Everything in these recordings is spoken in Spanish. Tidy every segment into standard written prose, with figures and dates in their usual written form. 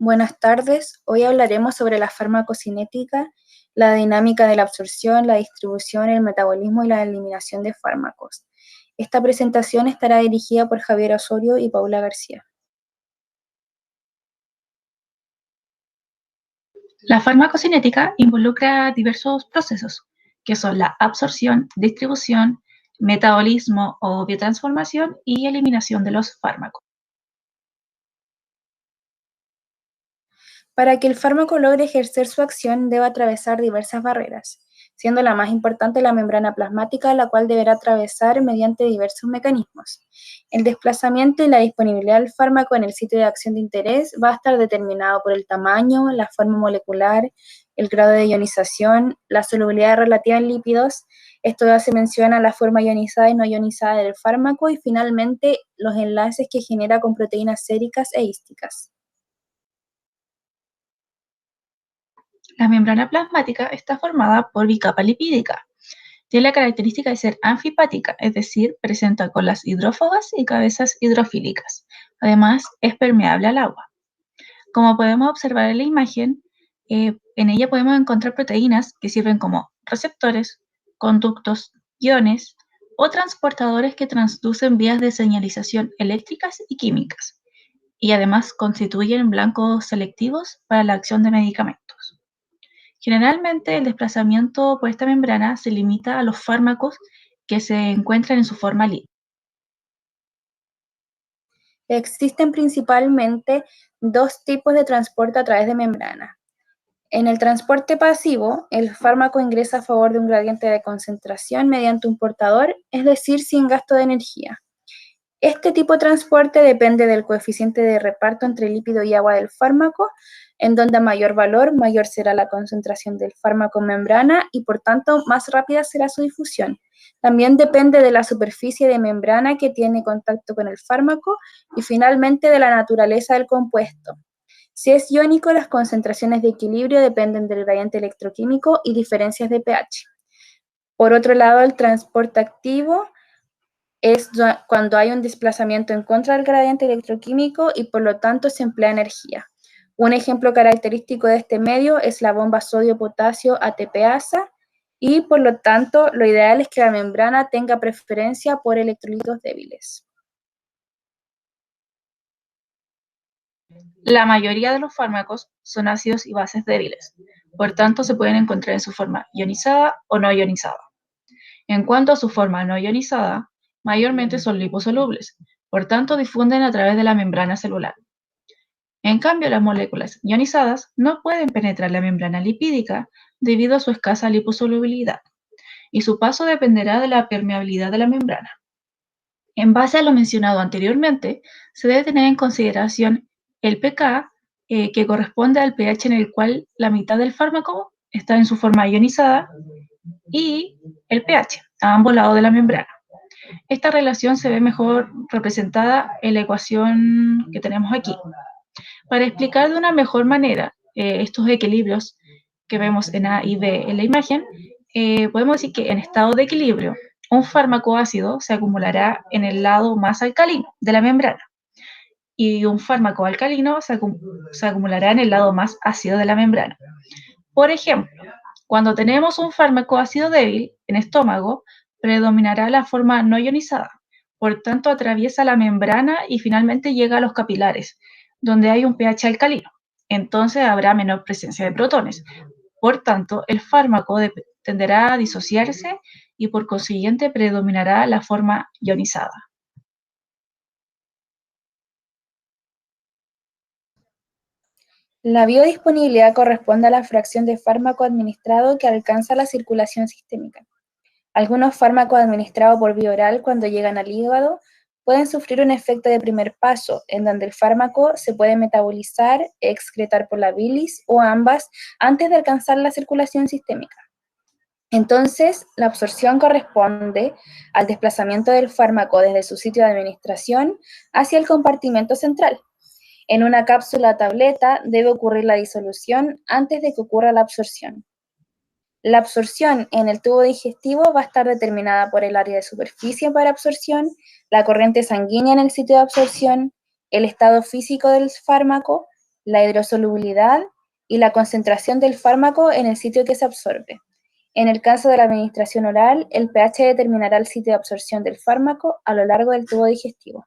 Buenas tardes, hoy hablaremos sobre la farmacocinética, la dinámica de la absorción, la distribución, el metabolismo y la eliminación de fármacos. Esta presentación estará dirigida por Javier Osorio y Paula García. La farmacocinética involucra diversos procesos, que son la absorción, distribución, metabolismo o biotransformación y eliminación de los fármacos. Para que el fármaco logre ejercer su acción, debe atravesar diversas barreras, siendo la más importante la membrana plasmática, la cual deberá atravesar mediante diversos mecanismos. El desplazamiento y la disponibilidad del fármaco en el sitio de acción de interés va a estar determinado por el tamaño, la forma molecular, el grado de ionización, la solubilidad relativa en lípidos. Esto hace mención a la forma ionizada y no ionizada del fármaco y finalmente los enlaces que genera con proteínas séricas e hísticas. La membrana plasmática está formada por bicapa lipídica. Tiene la característica de ser anfipática, es decir, presenta colas hidrófogas y cabezas hidrofílicas. Además, es permeable al agua. Como podemos observar en la imagen, en ella podemos encontrar proteínas que sirven como receptores, conductos, iones o transportadores que transducen vías de señalización eléctricas y químicas, y además constituyen blancos selectivos para la acción de medicamentos. Generalmente, el desplazamiento por esta membrana se limita a los fármacos que se encuentran en su forma líquida. Existen principalmente dos tipos de transporte a través de membrana. En el transporte pasivo, el fármaco ingresa a favor de un gradiente de concentración mediante un portador, es decir, sin gasto de energía. Este tipo de transporte depende del coeficiente de reparto entre lípido y agua del fármaco, en donde a mayor valor, mayor será la concentración del fármaco en membrana y por tanto más rápida será su difusión. También depende de la superficie de membrana que tiene contacto con el fármaco y finalmente de la naturaleza del compuesto. Si es iónico, las concentraciones de equilibrio dependen del gradiente electroquímico y diferencias de pH. Por otro lado, el transporte activo es cuando hay un desplazamiento en contra del gradiente electroquímico y por lo tanto se emplea energía. Un ejemplo característico de este medio es la bomba sodio-potasio ATPasa y por lo tanto lo ideal es que la membrana tenga preferencia por electrolitos débiles. La mayoría de los fármacos son ácidos y bases débiles, por tanto se pueden encontrar en su forma ionizada o no ionizada. En cuanto a su forma no ionizada, mayormente son liposolubles, por tanto difunden a través de la membrana celular. En cambio, las moléculas ionizadas no pueden penetrar la membrana lipídica debido a su escasa liposolubilidad, y su paso dependerá de la permeabilidad de la membrana. En base a lo mencionado anteriormente, se debe tener en consideración el pK, que corresponde al pH en el cual la mitad del fármaco está en su forma ionizada, y el pH, a ambos lados de la membrana. Esta relación se ve mejor representada en la ecuación que tenemos aquí. Para explicar de una mejor manera estos equilibrios que vemos en A y B en la imagen, podemos decir que en estado de equilibrio, un fármaco ácido se acumulará en el lado más alcalino de la membrana y un fármaco alcalino se acumulará en el lado más ácido de la membrana. Por ejemplo, cuando tenemos un fármaco ácido débil en estómago, predominará la forma no ionizada, por tanto atraviesa la membrana y finalmente llega a los capilares, donde hay un pH alcalino. Entonces habrá menor presencia de protones. Por tanto, el fármaco tenderá a disociarse y por consiguiente predominará la forma ionizada. La biodisponibilidad corresponde a la fracción de fármaco administrado que alcanza la circulación sistémica. Algunos fármacos administrados por vía oral cuando llegan al hígado pueden sufrir un efecto de primer paso, en donde el fármaco se puede metabolizar, excretar por la bilis o ambas antes de alcanzar la circulación sistémica. Entonces, la absorción corresponde al desplazamiento del fármaco desde su sitio de administración hacia el compartimento central. En una cápsula tableta debe ocurrir la disolución antes de que ocurra la absorción. La absorción en el tubo digestivo va a estar determinada por el área de superficie para absorción, la corriente sanguínea en el sitio de absorción, el estado físico del fármaco, la hidrosolubilidad y la concentración del fármaco en el sitio que se absorbe. En el caso de la administración oral, el pH determinará el sitio de absorción del fármaco a lo largo del tubo digestivo.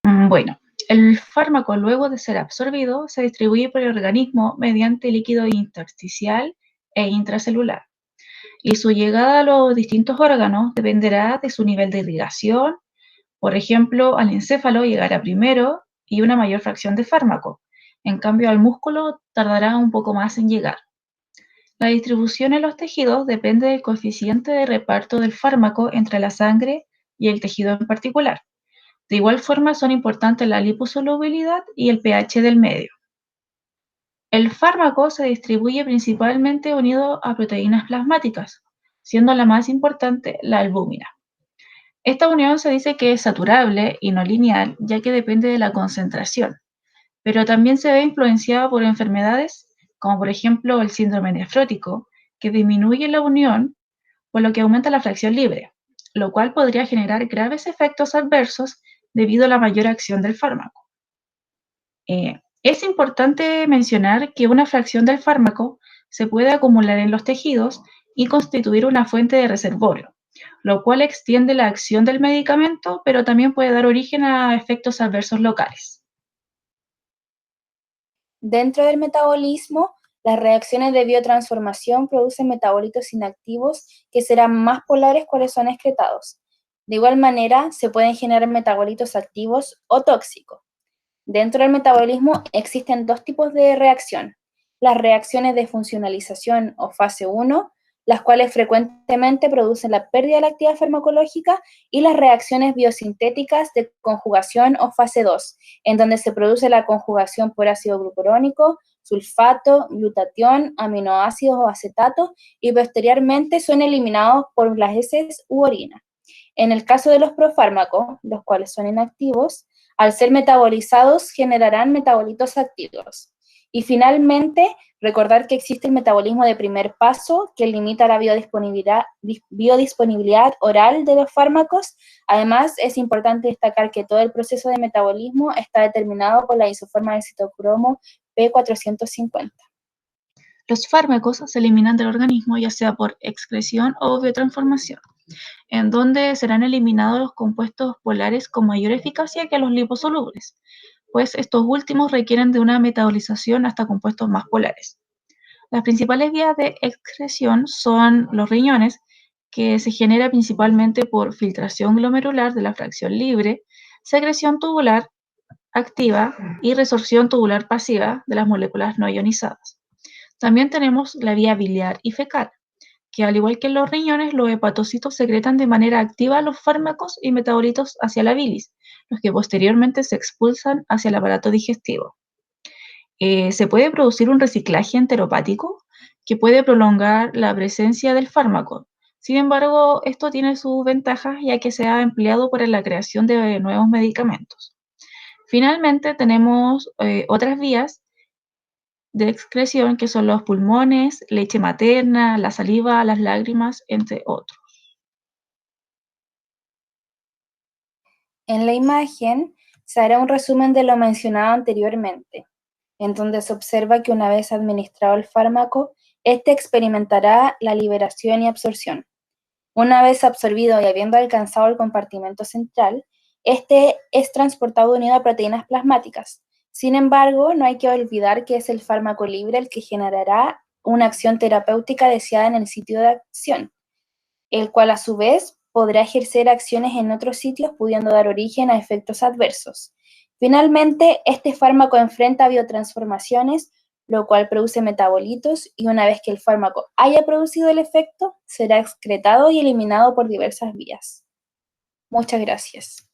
Bueno, el fármaco luego de ser absorbido se distribuye por el organismo mediante líquido intersticial e intracelular. Y su llegada a los distintos órganos dependerá de su nivel de irrigación. Por ejemplo, al encéfalo llegará primero y una mayor fracción de fármaco. En cambio, al músculo tardará un poco más en llegar. La distribución en los tejidos depende del coeficiente de reparto del fármaco entre la sangre y el tejido en particular. De igual forma, son importantes la liposolubilidad y el pH del medio. El fármaco se distribuye principalmente unido a proteínas plasmáticas, siendo la más importante la albúmina. Esta unión se dice que es saturable y no lineal, ya que depende de la concentración, pero también se ve influenciada por enfermedades, como por ejemplo el síndrome nefrótico, que disminuye la unión, por lo que aumenta la fracción libre, lo cual podría generar graves efectos adversos debido a la mayor acción del fármaco. Es importante mencionar que una fracción del fármaco se puede acumular en los tejidos y constituir una fuente de reservorio, lo cual extiende la acción del medicamento, pero también puede dar origen a efectos adversos locales. Dentro del metabolismo, las reacciones de biotransformación producen metabolitos inactivos que serán más polares cuando son excretados. De igual manera, se pueden generar metabolitos activos o tóxicos. Dentro del metabolismo existen dos tipos de reacción: las reacciones de funcionalización o fase 1, las cuales frecuentemente producen la pérdida de la actividad farmacológica, y las reacciones biosintéticas de conjugación o fase 2, en donde se produce la conjugación por ácido glucurónico, sulfato, glutatión, aminoácidos o acetatos, y posteriormente son eliminados por las heces u orina. En el caso de los profármacos, los cuales son inactivos, al ser metabolizados generarán metabolitos activos. Y finalmente, recordar que existe el metabolismo de primer paso, que limita la biodisponibilidad oral de los fármacos. Además, es importante destacar que todo el proceso de metabolismo está determinado por la isoforma del citocromo P450. Los fármacos se eliminan del organismo ya sea por excreción o biotransformación, en donde serán eliminados los compuestos polares con mayor eficacia que los liposolubles, pues estos últimos requieren de una metabolización hasta compuestos más polares. Las principales vías de excreción son los riñones, que se genera principalmente por filtración glomerular de la fracción libre, secreción tubular activa y resorción tubular pasiva de las moléculas no ionizadas. También tenemos la vía biliar y fecal, que al igual que en los riñones, los hepatocitos secretan de manera activa los fármacos y metabolitos hacia la bilis, los que posteriormente se expulsan hacia el aparato digestivo. Se puede producir un reciclaje enteropático que puede prolongar la presencia del fármaco. Sin embargo, esto tiene sus ventajas ya que se ha empleado para la creación de nuevos medicamentos. Finalmente, tenemos otras vías de excreción que son los pulmones, leche materna, la saliva, las lágrimas, entre otros. En la imagen se hará un resumen de lo mencionado anteriormente, en donde se observa que una vez administrado el fármaco, este experimentará la liberación y absorción. Una vez absorbido y habiendo alcanzado el compartimento central, este es transportado unido a proteínas plasmáticas. Sin embargo, no hay que olvidar que es el fármaco libre el que generará una acción terapéutica deseada en el sitio de acción, el cual a su vez podrá ejercer acciones en otros sitios, pudiendo dar origen a efectos adversos. Finalmente, este fármaco enfrenta biotransformaciones, lo cual produce metabolitos, y una vez que el fármaco haya producido el efecto, será excretado y eliminado por diversas vías. Muchas gracias.